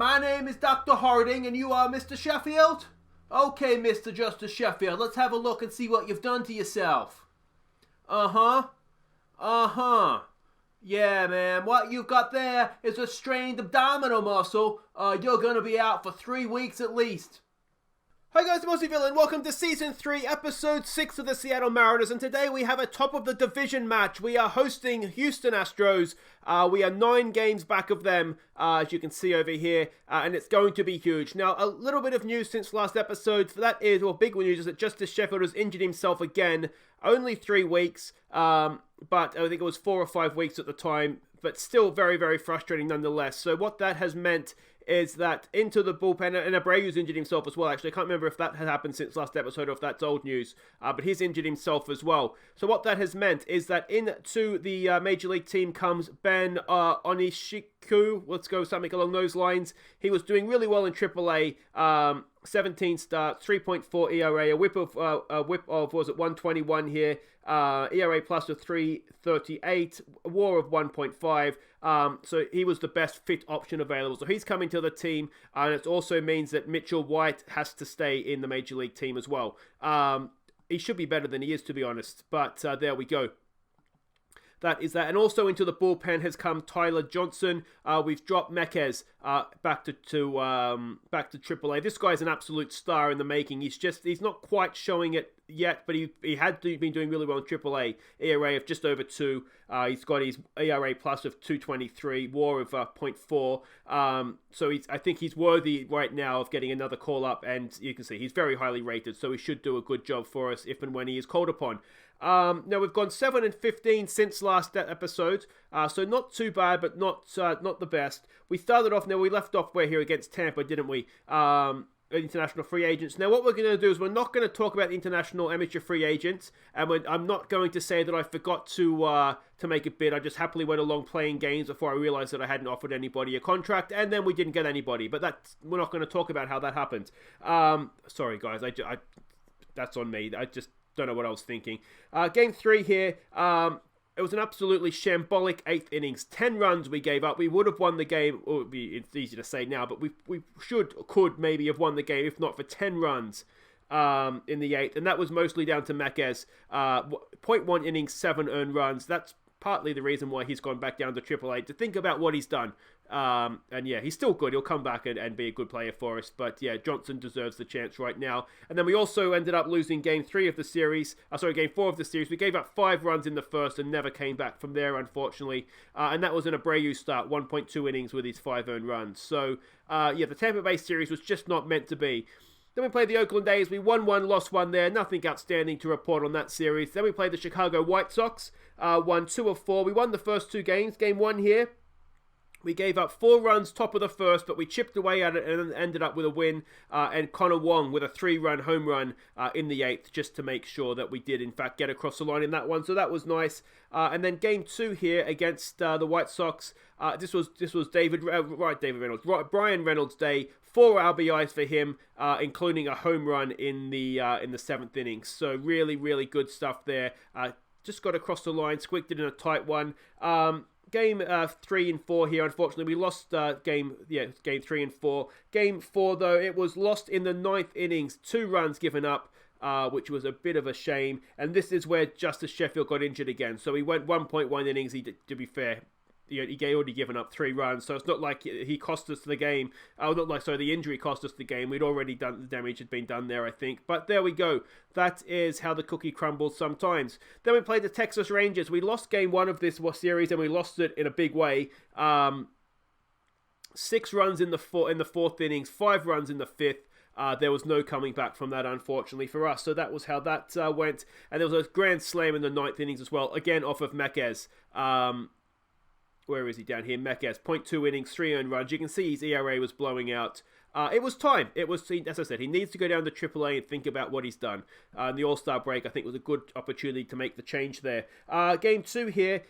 My name is Dr. Harding, and you are Mr. Sheffield? Okay, Mr. Justice Sheffield, let's have a look and see what you've done to yourself. Uh-huh. Yeah, man, what you've got there is a strained abdominal muscle. You're gonna be out for 3 weeks at least. Hi guys, I'm Aussie Villain. Welcome to Season 3, Episode 6 of the Seattle Mariners, and today we have a top of the division match. We are hosting Houston Astros. We are 9 games back of them, as you can see over here, and it's going to be huge. Now, a little bit of news since last episode. Big news is that Justice Sheffield has injured himself again. Only 3 weeks, but I think it was 4 or 5 weeks at the time, but still very, very frustrating nonetheless. So what that has meant is that into the bullpen, and Abreu's injured himself as well, actually. I can't remember if that had happened since last episode or if that's old news, but he's injured himself as well. So what that has meant is that into the Major League team comes Ben Onishiku, let's go something along those lines. He was doing really well in AAA, 17 starts, 3.4 ERA, a whip of 121 here, ERA plus of 3.38, a WAR of 1.5. So he was the best fit option available. So he's coming to the team, and it also means that Mitchell White has to stay in the Major League team as well. He should be better than he is, to be honest, but there we go. That is that. And also into the bullpen has come Tyler Johnson. We've dropped Mekes back to AAA. This guy's an absolute star in the making. He's not quite showing it yet, but he had been doing really well in AAA. ERA of just over 2. He's got his ERA plus of 2.23, WAR of 0.4. So I think he's worthy right now of getting another call up, and you can see he's very highly rated, so he should do a good job for us if and when he is called upon. Now we've gone 7-15 since last episode, so not too bad, but not the best. We started off, we left off here against Tampa, didn't we? International free agents. Now what we're going to do is we're not going to talk about international amateur free agents, and I'm not going to say that I forgot to make a bid. I just happily went along playing games before I realized that I hadn't offered anybody a contract, and then we didn't get anybody. But we're not going to talk about how that happened. Sorry guys, I that's on me. I just don't know what I was thinking. Game 3 here. It was an absolutely shambolic 8th innings. 10 runs we gave up. We would have won the game. It's easy to say now, but we could maybe have won the game if not for 10 runs in the 8th. And that was mostly down to Mekes. 0.1 innings, 7 earned runs. That's partly the reason why he's gone back down to AAA, to think about what he's done. And yeah, he's still good. He'll come back and be a good player for us. But yeah, Johnson deserves the chance right now. And then we also ended up losing game 4 of the series. We gave up 5 runs in the first and never came back from there, unfortunately. And that was an Abreu start, 1.2 innings with his 5 earned runs. So yeah, the Tampa Bay series was just not meant to be. Then we played the Oakland A's. We won 1, lost 1 there. Nothing outstanding to report on that series. Then we played the Chicago White Sox. Won 2 of 4. We won the first 2 games. Game 1 here, we gave up 4 runs top of the first, but we chipped away at it and ended up with a win. And Connor Wong with a 3-run home run in the 8th, just to make sure that we did, in fact, get across the line in that one. So that was nice. And then game 2 here against the White Sox. This was Brian Reynolds' day. 4 RBIs for him, including a home run in the 7th inning. So really, really good stuff there. Just got across the line, squeaked it in a tight one. Game 3 and 4 here, unfortunately, we lost game 3 and 4. Game 4, though, it was lost in the 9th innings. 2 runs given up, which was a bit of a shame. And this is where Justice Sheffield got injured again. So he went 1.1 innings, to be fair. He already given up 3 runs, so it's not like he cost us the game. The injury cost us the game. We'd already done, the damage had been done there, I think. But there we go. That is how the cookie crumbles sometimes. Then we played the Texas Rangers. We lost game 1 of this series, and we lost it in a big way. 6 runs in the 4th innings, 5 runs in the 5th. There was no coming back from that, unfortunately, for us. So that was how that went. And there was a grand slam in the 9th innings as well, again off of Mekes. Where is he down here? Mekes, 0.2 innings, 3 earned runs. You can see his ERA was blowing out. It was time. As I said, he needs to go down to AAA and think about what he's done. The All-Star break, I think, was a good opportunity to make the change there. Game 2 here,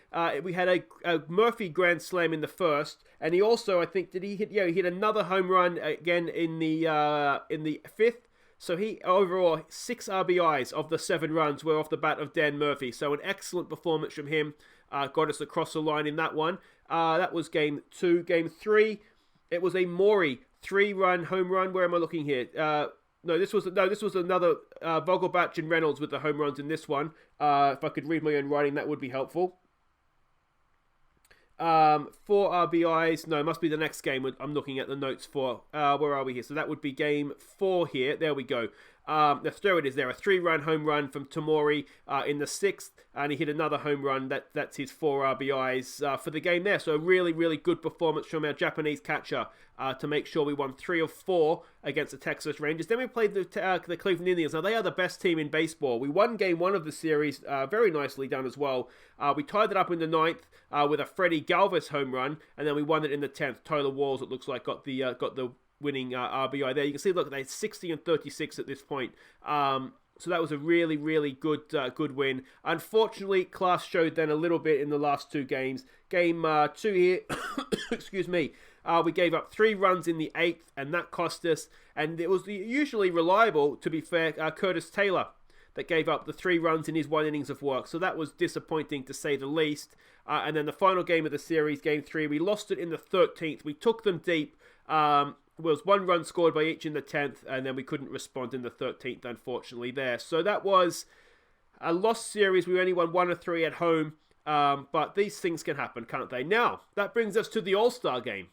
we had a Murphy grand slam in the first, and he also, I think, he hit another home run again in the 5th. So he, overall, 6 RBIs of the 7 runs were off the bat of Dan Murphy. So an excellent performance from him. Got us across the line in that one. That was game 2. Game 3, It was a Maury 3-run home run. Where am I looking here? No, this was another Vogelbach and Reynolds with the home runs in this one. If I could read my own writing, that would be helpful. 4 RBIs. No, it must be the next game I'm looking at the notes for. Where are we here? So that would be game 4 here. There we go. There it is there. A 3-run home run from Tamori in the 6th. And he hit another home run. That's his 4 RBIs for the game there. So a really, really good performance from our Japanese catcher to make sure we won 3 of 4 against the Texas Rangers. Then we played the Cleveland Indians. Now, they are the best team in baseball. We won game 1 of the series. Very nicely done as well. We tied it up in the 9th with a Freddie Galvis home run. And then we won it in the 10th. Tyler Walls, it looks like, got the winning RBI there. You can see, look, they're 60 and 36 at this point. So that was a really, really good win. Unfortunately, class showed then a little bit in the last 2 games. Game 2 here, excuse me, we gave up 3 runs in the 8th, and that cost us. And it was the usually reliable, to be fair, Curtis Taylor that gave up the 3 runs in his 1 innings of work. So that was disappointing, to say the least. And then the final game of the series, game 3, we lost it in the 13th. We took them deep. Was 1 run scored by each in the 10th, and then we couldn't respond in the 13th, unfortunately, there. So that was a lost series. We only won 1 of 3 at home, but these things can happen, can't they? Now, that brings us to the All-Star Game.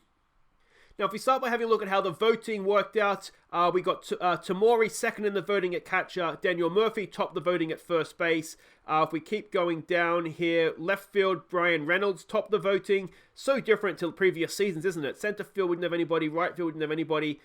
Now, if we start by having a look at how the voting worked out, we got Tamori second in the voting at catcher. Daniel Murphy topped the voting at first base. If we keep going down here, left field, Brian Reynolds topped the voting. So different to previous seasons, isn't it? Center field, we didn't have anybody. Right field, we didn't have anybody.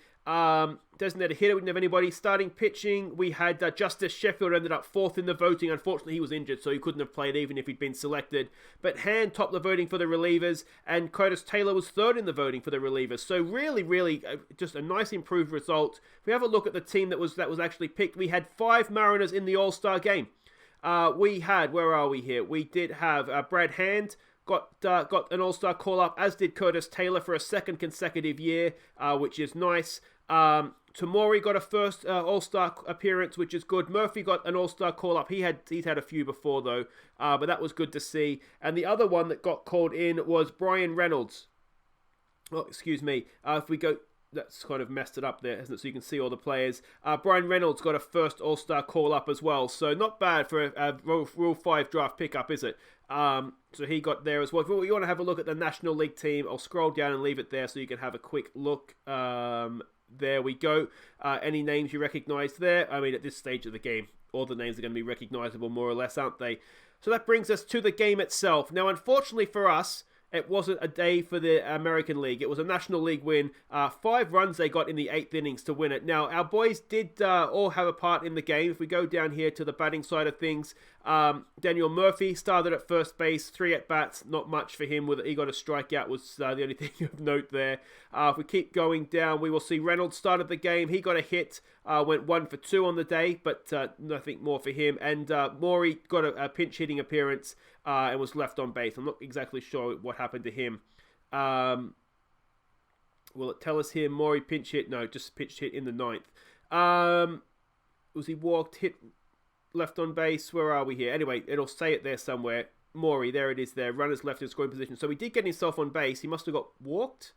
Designated hitter, we didn't have anybody. Starting pitching, we had Justice Sheffield ended up 4th in the voting. Unfortunately, he was injured, so he couldn't have played even if he'd been selected. But Hand topped the voting for the relievers, and Curtis Taylor was 3rd in the voting for the relievers. So really, really, just a nice improved result. If we have a look at the team that was actually picked, we had 5 Mariners in the All-Star Game. We had, where are we here? We did have Brad Hand got an All-Star call-up, as did Curtis Taylor for a 2nd consecutive year, which is nice. Tamori got a first All-Star appearance, which is good. Murphy got an All-Star call-up. He's had a few before, though, but that was good to see. And the other one that got called in was Brian Reynolds. Oh, excuse me. If we go... That's kind of messed it up there, hasn't it? So you can see all the players. Brian Reynolds got a first All-Star call-up as well. So not bad for a Rule 5 draft pickup, is it? So he got there as well. If you want to have a look at the National League team, I'll scroll down and leave it there so you can have a quick look. There we go. Any names you recognize there? I mean, at this stage of the game, all the names are going to be recognizable more or less, aren't they? So that brings us to the game itself. Now, unfortunately for us, it wasn't a day for the American League. It was a National League win. 5 runs they got in the 8th innings to win it. Now, our boys did all have a part in the game. If we go down here to the batting side of things, Daniel Murphy started at first base, 3 at-bats. Not much for him. He got a strikeout was the only thing of note there. If we keep going down, we will see Reynolds started the game. He got a hit, went 1 for 2 on the day, but nothing more for him. And Maury got a pinch hitting appearance and was left on base. I'm not exactly sure what happened to him. Will it tell us here? Maury pinch hit? No, just pinch hit in the 9th. Was he walked, hit, left on base? Where are we here? Anyway, it'll say it there somewhere. Maury, there it is there. Runners left in scoring position. So he did get himself on base. He must have got walked?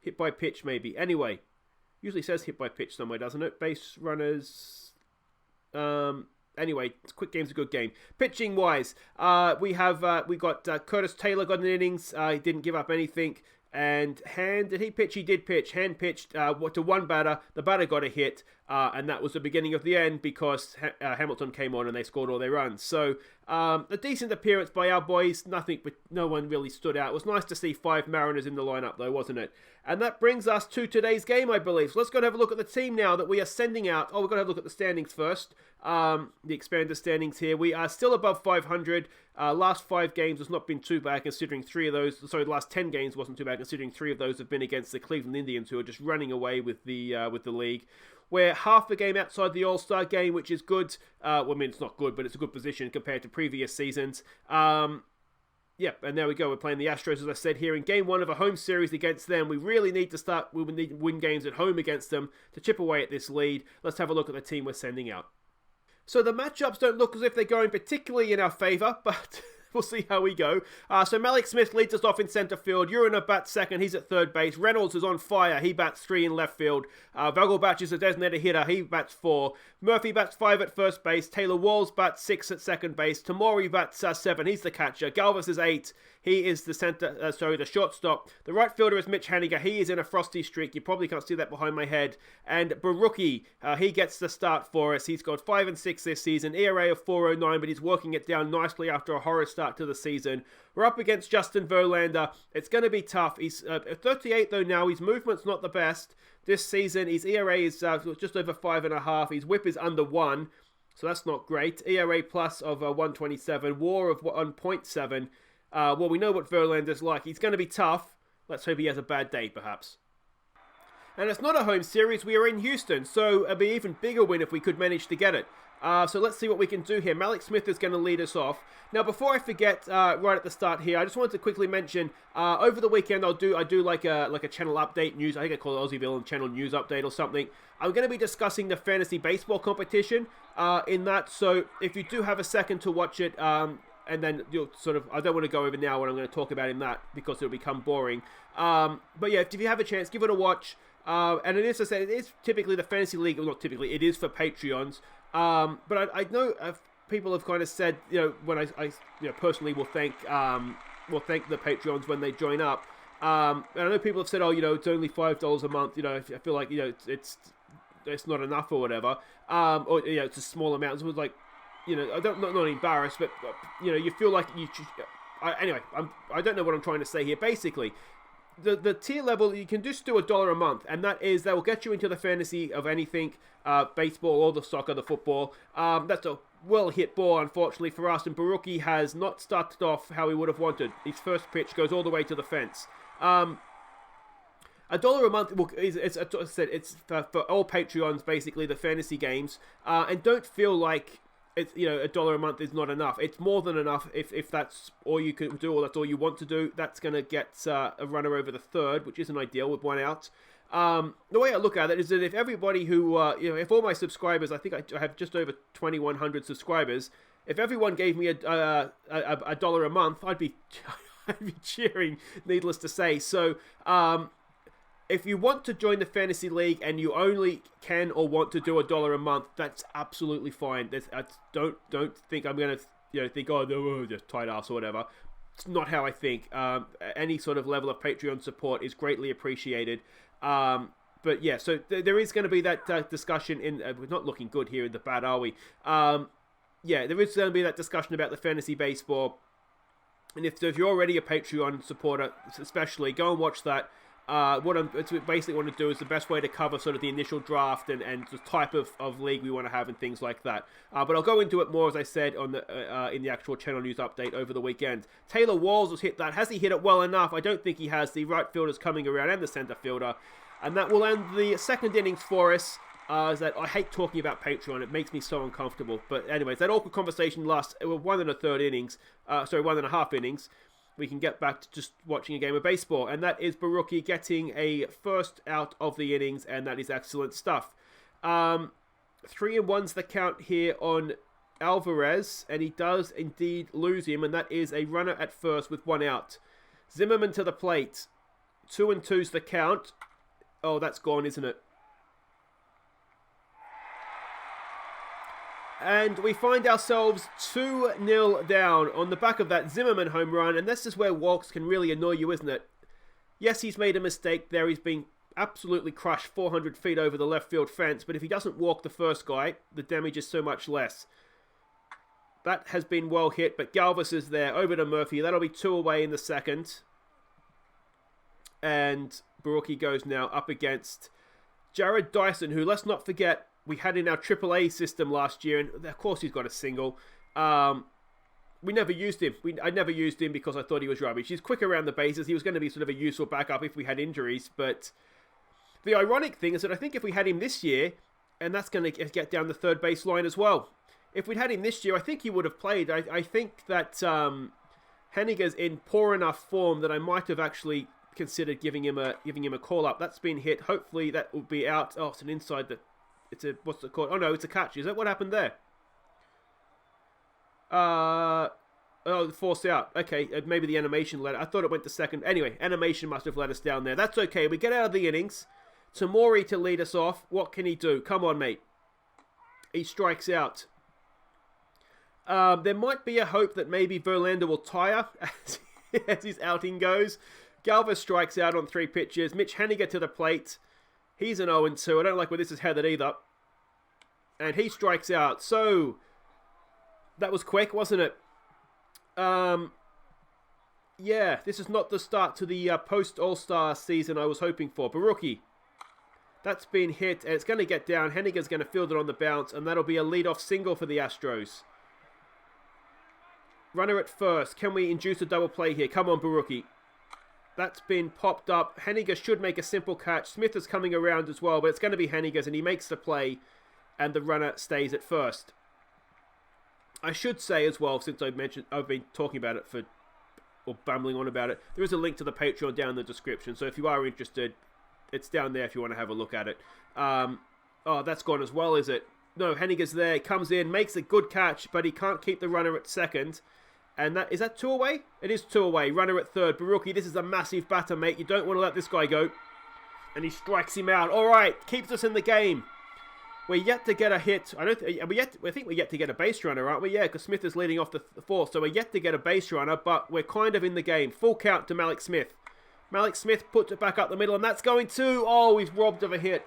Hit by pitch, maybe. Anyway, usually says hit by pitch somewhere, doesn't it? Base runners. Anyway, quick game's a good game. Pitching wise, we got Curtis Taylor got an innings. He didn't give up anything. And Hand, did he pitch? He did pitch. Hand pitched to 1 batter. The batter got a hit, and that was the beginning of the end because Hamilton came on and they scored all their runs. So a decent appearance by our boys. Nothing, but no one really stood out. It was nice to see 5 Mariners in the lineup, though, wasn't it? And that brings us to today's game, I believe. So let's go and have a look at the team now that we are sending out. Oh, we've got to have a look at the standings first. The expanded standings here. We are still above 500. Last 5 games has not been too bad considering 3 of those. Sorry, the last 10 games wasn't too bad considering 3 of those have been against the Cleveland Indians, who are just running away with the league. We're half the game outside the All-Star game, which is good. Well, I mean, it's not good, but it's a good position compared to previous seasons. Yep, and there we go. We're playing the Astros, as I said here, in Game 1 of a home series against them. We really need to need to win games at home against them to chip away at this lead. Let's have a look at the team we're sending out. So the matchups don't look as if they're going particularly in our favour, but we'll see how we go. So Malik Smith leads us off in center field. Uriner bats second. He's at third base. Reynolds is on fire. He bats 3 in left field. Vogelbach is a designated hitter. He bats 4. Murphy bats 5 at first base. Taylor Walls bats 6 at second base. Tamori bats 7. He's the catcher. Galvis is 8. He is the the shortstop. The right fielder is Mitch Haniger. He is in a frosty streak. You probably can't see that behind my head. And Borucki, he gets the start for us. He's got 5 and 6 this season. ERA of 4.09, but he's working it down nicely after a horror start to the season. We're up against Justin Verlander. It's going to be tough. He's 38 though now. His movement's not the best. This season, his ERA is just over 5.5. His whip is under 1, so that's not great. ERA plus of 127. WAR of 1.7. Well, we know what Verlander's like. He's going to be tough. Let's hope he has a bad day, perhaps. And it's not a home series. We are in Houston, so it'd be an even bigger win if we could manage to get it. So let's see what we can do here. Malik Smith is going to lead us off. Now, before I forget, right at the start here, I just wanted to quickly mention, over the weekend, I do like a channel update news. I think I call it Aussie Villain Channel News Update or something. I'm going to be discussing the fantasy baseball competition in that. So if you do have a second to watch it, and then you'll I don't want to go over now what I'm going to talk about in that because it'll become boring. But yeah, if you have a chance, give it a watch. And it is, as I said, it is typically the fantasy league, well, not typically, it is for Patreons. But I know people have kind of said, when I personally will thank the Patreons when they join up. And I know people have said, it's only $5 a month. I feel like, it's not enough or whatever. Or, it's a small amount. So it's like, not embarrassed, but you feel like anyway, I don't know what I'm trying to say here. Basically, the tier level, you can just do $1 a month, and that will get you into the fantasy of anything, baseball or the soccer, the football. That's a well-hit ball, unfortunately for us, and Borucki has not started off how he would have wanted. His first pitch goes all the way to the fence. $1 a month, it's for all Patreons, basically, the fantasy games, and don't feel like it's $1 a month is not enough. It's more than enough if that's all you can do or that's all you want to do. That's going to get a runner over the third, which isn't ideal with 1 out. The way I look at it is that if everybody who if all my subscribers, I think I have just over 2,100 subscribers, if everyone gave me $1 a month, I'd be cheering, needless to say. So if you want to join the fantasy league and you only can or want to do $1 a month, that's absolutely fine. Don't think I'm gonna think no, just tight ass or whatever. It's not how I think. Any sort of level of Patreon support is greatly appreciated. But yeah, so there is going to be that discussion in. We're not looking good here in the bat, are we? Yeah, there is going to be that discussion about the fantasy baseball. And if you're already a Patreon supporter, especially, go and watch that. What I basically want to do is the best way to cover sort of the initial draft and the type of league we want to have and things like that. But I'll go into it more, as I said, on the in the actual channel news update over the weekend. Taylor Walls has hit that. Has he hit it well enough? I don't think he has. The right fielder's coming around and the center fielder. And that will end the second innings for us. Is that I hate talking about Patreon. It makes me so uncomfortable. But anyways, that awkward conversation lasts 1 1/3 innings. 1.5 innings. We can get back to just watching a game of baseball. And that is Borucki getting a first out of the innings, and that is excellent stuff. 3-1's the count here on Alvarez, and he does indeed lose him, and that is a runner at first with 1 out. Zimmerman to the plate. 2-2's the count. Oh, that's gone, isn't it? And we find ourselves 2-0 down on the back of that Zimmerman home run. And this is where walks can really annoy you, isn't it? Yes, he's made a mistake there. He's been absolutely crushed 400 feet over the left field fence. But if he doesn't walk the first guy, the damage is so much less. That has been well hit, but Galvis is there. Over to Murphy. That'll be 2 away in the second. And Borucki goes now up against Jared Dyson, who, let's not forget, we had in our AAA system last year, and of course he's got a single. We never used him. I never used him because I thought he was rubbish. He's quick around the bases. He was going to be sort of a useful backup if we had injuries. But the ironic thing is that I think if we had him this year, and that's going to get down the third base line as well. If we'd had him this year, I think he would have played. I think that Haniger's in poor enough form that I might have actually considered giving him a call up. That's been hit. Hopefully that will be out. Oh, it's an inside that. What's it called? Oh no, it's a catch. Is that what happened there? Oh, force out. Okay, maybe the animation let it. I thought it went to second. Anyway, animation must have let us down there. That's okay. We get out of the innings. Tamori to lead us off. What can he do? Come on, mate. He strikes out. There might be a hope that maybe Verlander will tire as his outing goes. Galvis strikes out on 3 pitches. Mitch Haniger to the plate. He's an 0-2. I don't like where this is headed either. And he strikes out. So, that was quick, wasn't it? Yeah, this is not the start to the post-All-Star season I was hoping for. Borucki. That's been hit, and it's going to get down. Haniger's going to field it on the bounce, and that'll be a leadoff single for the Astros. Runner at first. Can we induce a double play here? Come on, Borucki. That's been popped up. Haniger should make a simple catch. Smith is coming around as well, but it's going to be Haniger's, and he makes the play, and the runner stays at first. I should say as well, since I've been talking about it or bumbling on about it, there is a link to the Patreon down in the description, so if you are interested, it's down there if you want to have a look at it. Oh, that's gone as well, is it? No, Haniger's there, comes in, makes a good catch, but he can't keep the runner at second. And is that 2 away? It is 2 away. Runner at third. Borucki, this is a massive batter, mate. You don't want to let this guy go. And he strikes him out. All right, keeps us in the game. We're yet to get a hit. I think we're yet to get a base runner, aren't we? Yeah, because Smith is leading off the fourth, so we're yet to get a base runner, but we're kind of in the game. Full count to Malik Smith. Malik Smith puts it back up the middle, and that's going to... Oh, he's robbed of a hit.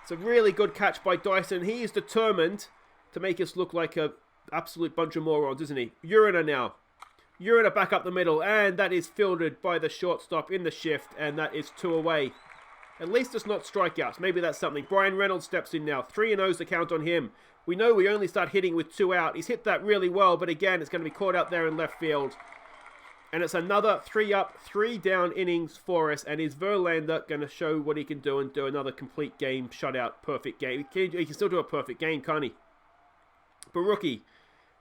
It's a really good catch by Dyson. He is determined to make us look like a absolute bunch of morons, isn't he? Uriner now. Uriner back up the middle, and that is fielded by the shortstop in the shift, and that is 2 away. At least it's not strikeouts. Maybe that's something. Brian Reynolds steps in now. 3-0's the count on him. We know we only start hitting with 2 out. He's hit that really well, but again, it's going to be caught out there in left field. And it's another 3 up, 3 down innings for us. And is Verlander going to show what he can do and do another complete game, shutout, perfect game? He can still do a perfect game, can't he? Borucki,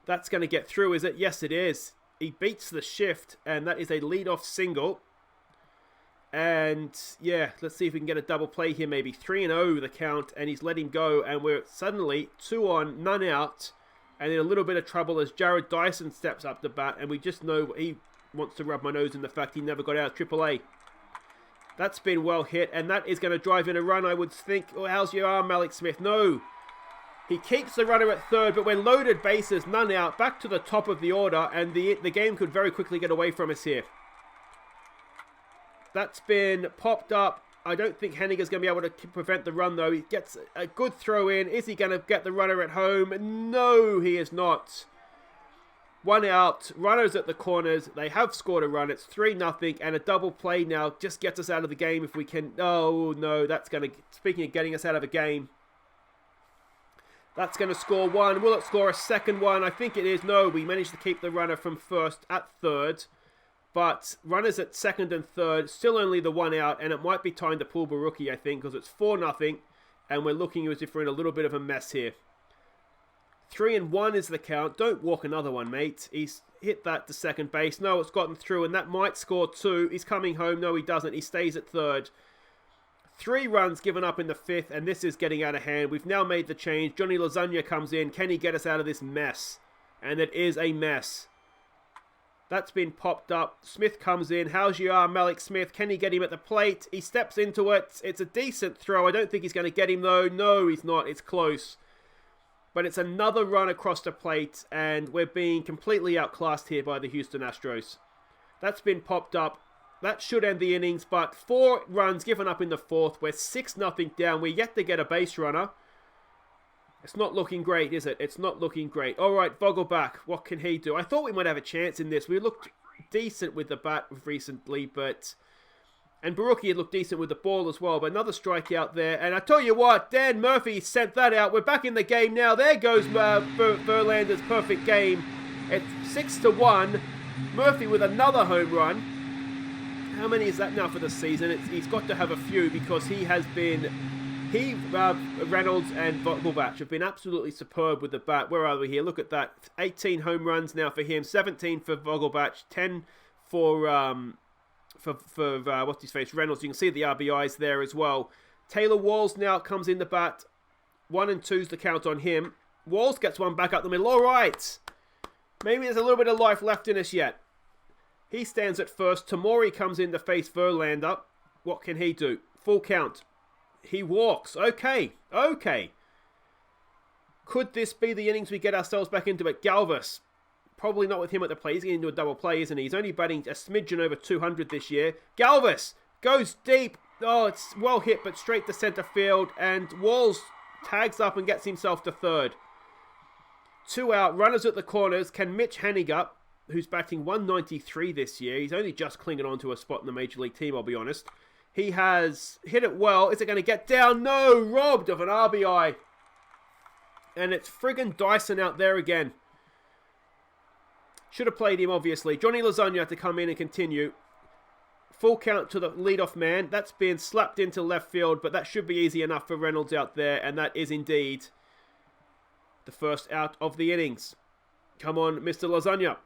that's going to get through, is it? Yes, it is. He beats the shift, and that is a leadoff single. And, yeah, let's see if we can get a double play here, maybe. 3-0 the count, and he's let him go. And we're suddenly 2 on, none out, and in a little bit of trouble as Jared Dyson steps up to bat. And we just know he wants to rub my nose in the fact he never got out of AAA. That's been well hit, and that is going to drive in a run, I would think. Oh, how's your arm, Malik Smith? No. He keeps the runner at third, but we're loaded bases, none out, back to the top of the order, and the game could very quickly get away from us here. That's been popped up. I don't think Haniger's going to be able to prevent the run, though. He gets a good throw in. Is he going to get the runner at home? No, he is not. 1 out. Runners at the corners. They have scored a run. It's 3-0, and a double play now just gets us out of the game if we can. Oh, no, that's going to... Speaking of getting us out of a game, that's going to score 1. Will it score a second one? I think it is. No, we managed to keep the runner from first at third. But runners at second and third, still only the 1 out, and it might be time to pull Borucki, I think, because it's 4-0, and we're looking as if we're in a little bit of a mess here. 3-1 is the count. Don't walk another one, mate. He's hit that to second base. No, it's gotten through, and that might score 2. He's coming home. No, he doesn't. He stays at third. 3 runs given up in the 5th, and this is getting out of hand. We've now made the change. Johnny Lasagna comes in. Can he get us out of this mess? And it is a mess. That's been popped up. Smith comes in. How's your arm, Malik Smith? Can he get him at the plate? He steps into it. It's a decent throw. I don't think he's going to get him, though. No, he's not. It's close. But it's another run across the plate, and we're being completely outclassed here by the Houston Astros. That's been popped up. That should end the innings, but 4 runs given up in the 4th. We're 6-0 down. We're yet to get a base runner. It's not looking great, is it? It's not looking great. All right, Vogelbach, what can he do? I thought we might have a chance in this. We looked decent with the bat recently, but... And Borucki had looked decent with the ball as well, but another strikeout there. And I tell you what, Dan Murphy sent that out. We're back in the game now. There goes Verlander's perfect game. It's 6-1. Murphy with another home run. How many is that now for the season? He's got to have a few because he has been... Reynolds and Vogelbach have been absolutely superb with the bat. Where are we here? Look at that. 18 home runs now for him. 17 for Vogelbach. 10 for what's his face? Reynolds. You can see the RBIs there as well. Taylor Walls now comes in the bat. 1 and 2's the count on him. Walls gets one back up the middle. All right. Maybe there's a little bit of life left in us yet. He stands at first. Tamori comes in to face Verlander. What can he do? Full count. He walks. Okay. Could this be the innings we get ourselves back into it? Galvis. Probably not with him at the plate. He's getting into a double play, isn't he? He's only batting a smidgen over 200 this year. Galvis goes deep. Oh, it's well hit, but straight to center field. And Walls tags up and gets himself to third. 2 out. Runners at the corners. Can Mitch Haniger, who's batting 193 this year, he's only just clinging on to a spot in the Major League team, I'll be honest. He has hit it well. Is it going to get down? No! Robbed of an RBI. And it's friggin' Dyson out there again. Should have played him, obviously. Johnny Lasagna had to come in and continue. Full count to the leadoff man. That's been slapped into left field, but that should be easy enough for Reynolds out there, and that is indeed the first out of the innings. Come on, Mr. Lasagna.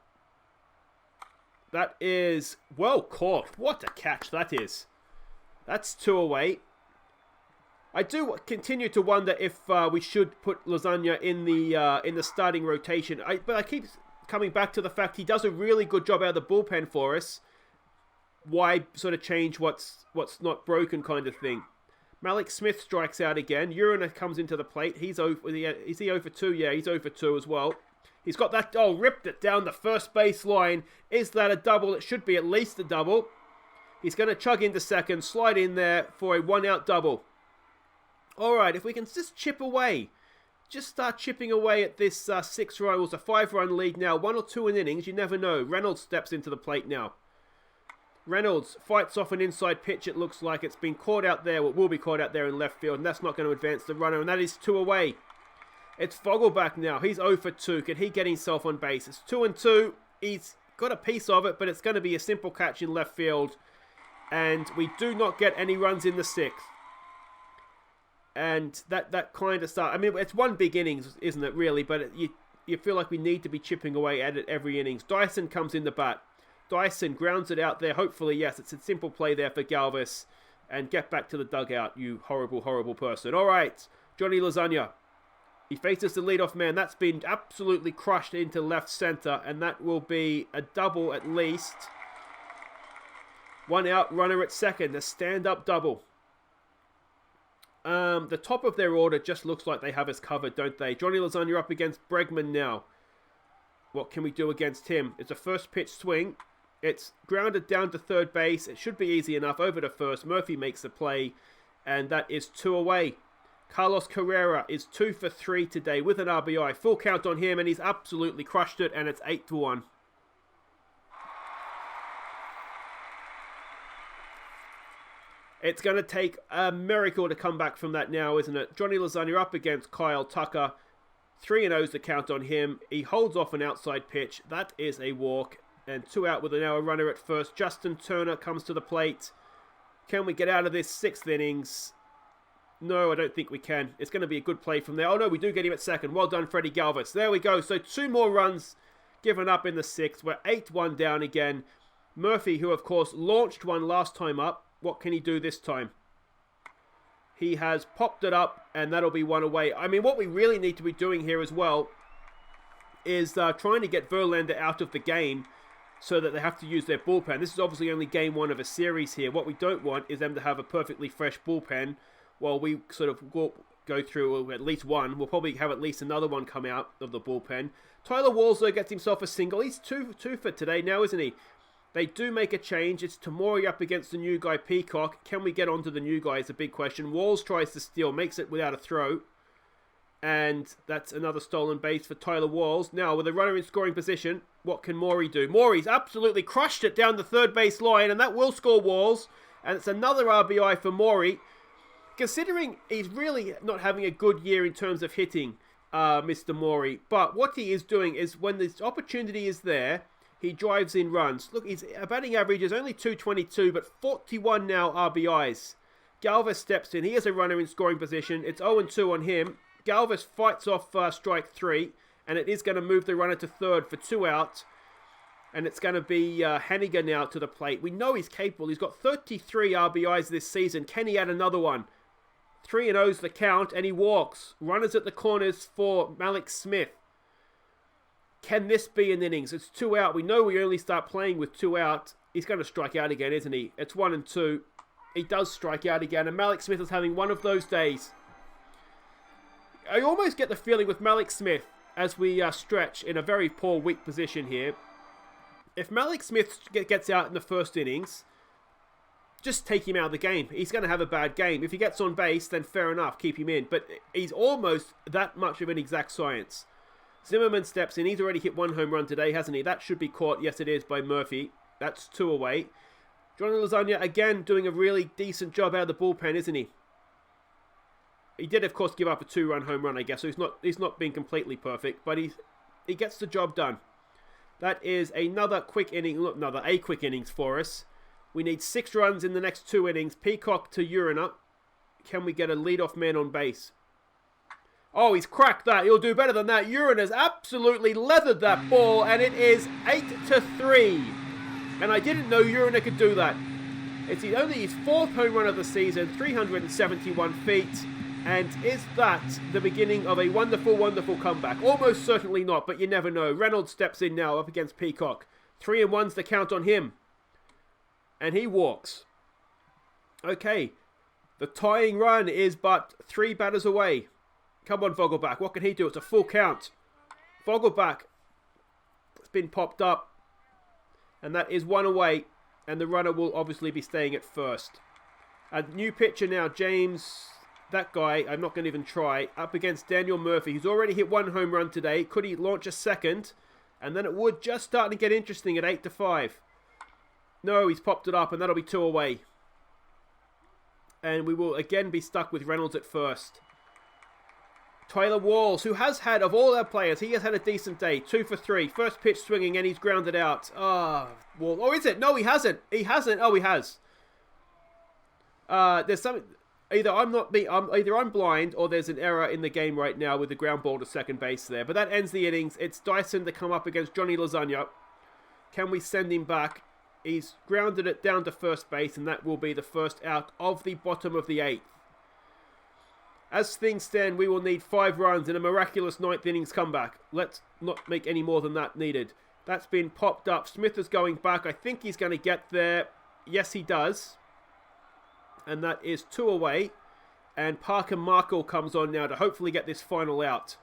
That is well caught. What a catch that is. That's 2 away. I do continue to wonder if we should put Lasagna in the starting rotation. But I keep coming back to the fact he does a really good job out of the bullpen for us. Why sort of change what's not broken kind of thing? Malik Smith strikes out again. Urena comes into the plate. He's over. Is he over 2? Yeah, he's over 2 as well. He's got that. Oh, ripped it down the first base line. Is that a double? It should be at least a double. He's going to chug into second, slide in there for a 1-out double. All right, if we can just chip away. Just start chipping away at this 6-run. It's a 5-run lead now. 1 or 2 in innings. You never know. Reynolds steps into the plate now. Reynolds fights off an inside pitch. It looks like it's been caught out there. Well, it will be caught out there in left field. And that's not going to advance the runner. And that is 2 away. It's Fogelback now. He's 0 for 2. Can he get himself on base? It's 2-2. He's got a piece of it. But it's going to be a simple catch in left field. And we do not get any runs in the 6th. And that kind of start. I mean, it's one big innings, isn't it, really? But you feel like we need to be chipping away at it every innings. Dyson comes in the bat. Dyson grounds it out there. Hopefully, yes, it's a simple play there for Galvis. And get back to the dugout, you horrible, horrible person. All right, Johnny Lasagna. He faces the leadoff man. That's been absolutely crushed into left center. And that will be a double at least. 1 out, runner at second. A stand-up double. The top of their order just looks like they have us covered, don't they? Johnny Lasagna up against Bregman now. What can we do against him? It's a first pitch swing. It's grounded down to third base. It should be easy enough. Over to first. Murphy makes the play. And that is 2 away. Carlos Carrera is 2 for 3 today with an RBI. Full count on him, and he's absolutely crushed it. And it's 8-1. It's going to take a miracle to come back from that now, isn't it? Johnny Lasagna up against Kyle Tucker. 3-0's the count on him. He holds off an outside pitch. That is a walk. And 2 out with an hour runner at first. Justin Turner comes to the plate. Can we get out of this 6th innings? No, I don't think we can. It's going to be a good play from there. Oh, no, we do get him at second. Well done, Freddie Galvis. There we go. So 2 more runs given up in the 6th. We're 8-1 down again. Murphy, who, of course, launched one last time up. What can he do this time? He has popped it up, and that'll be 1 away. I mean, what we really need to be doing here as well is trying to get Verlander out of the game so that they have to use their bullpen. This is obviously only game 1 of a series here. What we don't want is them to have a perfectly fresh bullpen while we sort of go through at least one. We'll probably have at least another one come out of the bullpen. Tyler Walls, though, gets himself a single. He's 2 for today now, isn't he? They do make a change. It's Tamori up against the new guy, Peacock. Can we get onto the new guy is a big question. Walls tries to steal, makes it without a throw. And that's another stolen base for Tyler Walls. Now, with a runner in scoring position, what can Maury do? Maury's absolutely crushed it down the third base line, and that will score Walls. And it's another RBI for Maury. Considering he's really not having a good year in terms of hitting, Mr. Maury. But what he is doing is when this opportunity is there, he drives in runs. Look, his batting average is only 222, but 41 now RBIs. Galvis steps in. He has a runner in scoring position. It's 0-2 on him. Galvis fights off strike 3, and it is going to move the runner to third for 2 out. And it's going to be Haniger now to the plate. We know he's capable. He's got 33 RBIs this season. Can he add another one? 3-0's the count, and he walks. Runners at the corners for Malik Smith. Can this be an innings? It's 2 out. We know we only start playing with 2 out. He's going to strike out again, isn't he? It's 1 and 2. He does strike out again. And Malik Smith is having one of those days. I almost get the feeling with Malik Smith, as we stretch in a very poor, weak position here. If Malik Smith gets out in the first innings, just take him out of the game. He's going to have a bad game. If he gets on base, then fair enough, keep him in. But he's almost that much of an exact science. Zimmerman steps in. He's already hit 1 home run today, hasn't he? That should be caught. Yes, it is, by Murphy. That's 2 away. Johnny Lasagna, again, doing a really decent job out of the bullpen, isn't he? He did, of course, give up a 2-run home run, I guess. So he's not being completely perfect, but he gets the job done. That is another quick inning. Look, a quick innings for us. We need 6 runs in the next 2 innings. Peacock to Uriner. Can we get a leadoff man on base? Oh, he's cracked that. He'll do better than that. Uriner's absolutely leathered that ball, and it is 8-3. And I didn't know Uriner could do that. It's only his 4th home run of the season, 371 feet. And is that the beginning of a wonderful, wonderful comeback? Almost certainly not, but you never know. Reynolds steps in now up against Peacock. 3-1's the count on him. And he walks. Okay. The tying run is but 3 batters away. Come on, Vogelbach. What can he do? It's a full count. Vogelbach has been popped up. And that is 1 away. And the runner will obviously be staying at first. A new pitcher now, James. That guy, I'm not going to even try. Up against Daniel Murphy, who's already hit 1 home run today. Could he launch a second? And then it would just start to get interesting at 8-5. No, he's popped it up, and that'll be 2 away. And we will again be stuck with Reynolds at first. Tyler Walls, who has had, of all our players, he has had a decent day. 2 for 3. First pitch swinging, and he's grounded out. Walls. Oh, is it? No, he hasn't. He hasn't. Oh, he has. There's something. Either I'm blind, or there's an error in the game right now with the ground ball to second base there. But that ends the innings. It's Dyson to come up against Johnny Lasagna. Can we send him back? He's grounded it down to first base, and that will be the first out of the bottom of the 8th. As things stand, we will need 5 runs in a miraculous 9th innings comeback. Let's not make any more than that needed. That's been popped up. Smith is going back. I think he's going to get there. Yes, he does. And that is 2 away. And Parker Markle comes on now to hopefully get this final out.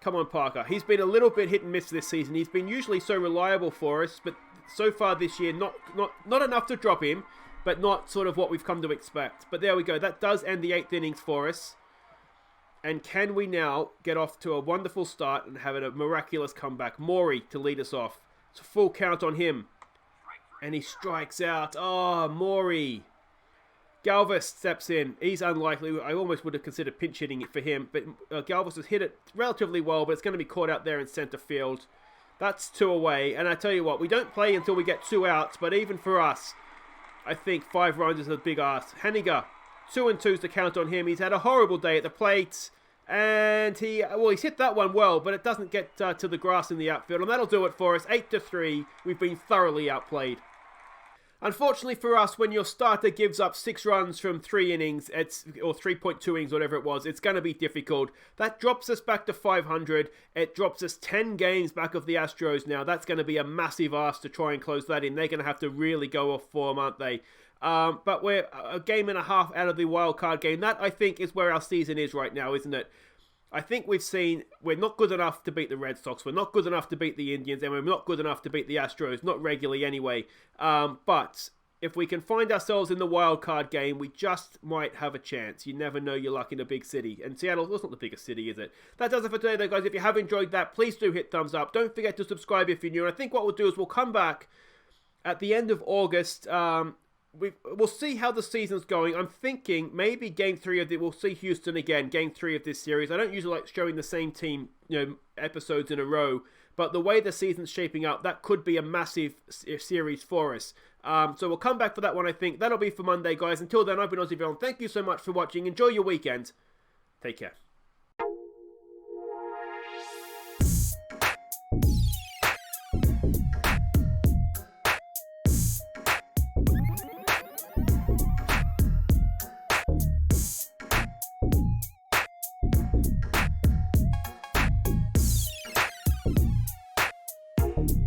Come on, Parker. He's been a little bit hit and miss this season. He's been usually so reliable for us, but so far this year, not enough to drop him, but not sort of what we've come to expect. But there we go. That does end the 8th innings for us. And can we now get off to a wonderful start and have a miraculous comeback? Maury to lead us off. It's a full count on him. And he strikes out. Oh, Maury. Galvis steps in. He's unlikely. I almost would have considered pinch hitting it for him. But Galvis has hit it relatively well, but it's going to be caught out there in center field. That's 2 away. And I tell you what, we don't play until we get 2 outs. But even for us, I think 5 runs is a big ask. Henniger, 2 and 2's the count on him. He's had a horrible day at the plate. And he's hit that one well, but it doesn't get to the grass in the outfield. And that'll do it for us. 8-3. We've been thoroughly outplayed. Unfortunately for us, when your starter gives up 6 runs from 3 innings, or 3.2 innings, whatever it was, it's going to be difficult. That drops us back to 500. It drops us 10 games back of the Astros now. That's going to be a massive ask to try and close that in. They're going to have to really go off form, aren't they? But we're a game and a half out of the wild card game. That, I think, is where our season is right now, isn't it? I think we've seen we're not good enough to beat the Red Sox. We're not good enough to beat the Indians. And we're not good enough to beat the Astros. Not regularly anyway. But if we can find ourselves in the wild card game, we just might have a chance. You never know your luck in a big city. And Seattle was not the biggest city, is it? That does it for today, though, guys. If you have enjoyed that, please do hit thumbs up. Don't forget to subscribe if you're new. And I think what we'll do is we'll come back at the end of August. We'll see how the season's going. I'm thinking maybe Game 3 of we'll see Houston again, Game 3 of this series. I don't usually like showing the same team, episodes in a row. But the way the season's shaping up, that could be a massive series for us. So we'll come back for that one, I think. That'll be for Monday, guys. Until then, I've been Aussie Villain. Thank you so much for watching. Enjoy your weekend. Take care.